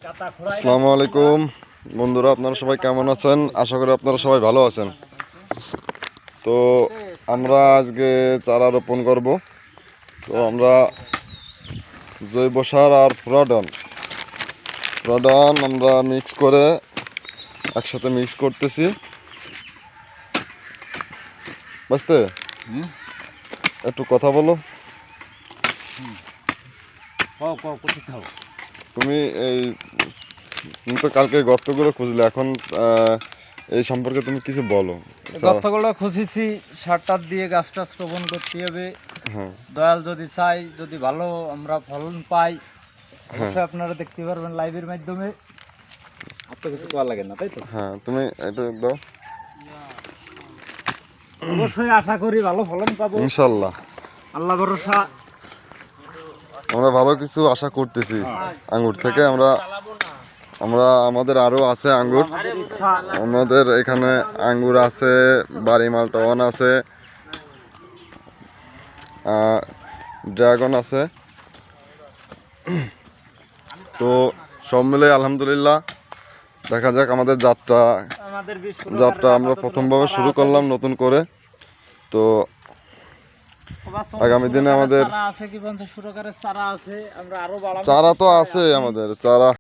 আসসালামু আলাইকুম বন্ধুরা, আপনারা সবাই কেমন আছেন? আশা করি আপনারা সবাই ভালো আছেন। তো আমরা আজকে চারা রোপণ করব। তো আমরা জৈব সার আর ফ্রডন আমরা মিক্স করে একসাথে মিক্স করতেছি। বুঝতে একটু কথা বলো। তুমি তো কালকে গর্তগুলো খুঁজলে, এখন এই সম্পর্কে তুমি কিছু বলো। গর্তগুলো খুঁজেছি, সারটা দিয়ে গাছটা রোপণ করতে হবে। দয়াল যদি চাই, যদি ভালো আমরা ফলন পাই, অবশ্যই আপনারা দেখতে পারবেন লাইভের মাধ্যমে। আর তো কিছু করা লাগে না, তাই তো? হ্যাঁ, তুমি এটা দাও। অবশ্যই আশা করি ভালো ফলন পাবো ইনশাল্লাহ, আল্লাহ ভরসা। আমরা ভালো কিছু আশা করতেছি আঙ্গুর থেকে। আমাদের আরো আছে আঙ্গুর, আমাদের এখানে আঙ্গুর আছে, বাড়ি মালটা ওয়ান আছে, ড্রাগন আছে। তো সব মিলে আলহামদুলিল্লাহ, দেখা যাক আমাদের যাত্রা আমরা প্রথমভাবে শুরু করলাম নতুন করে। তো আগামী দিনে আমাদের চারা তো আছে, আমাদের চারা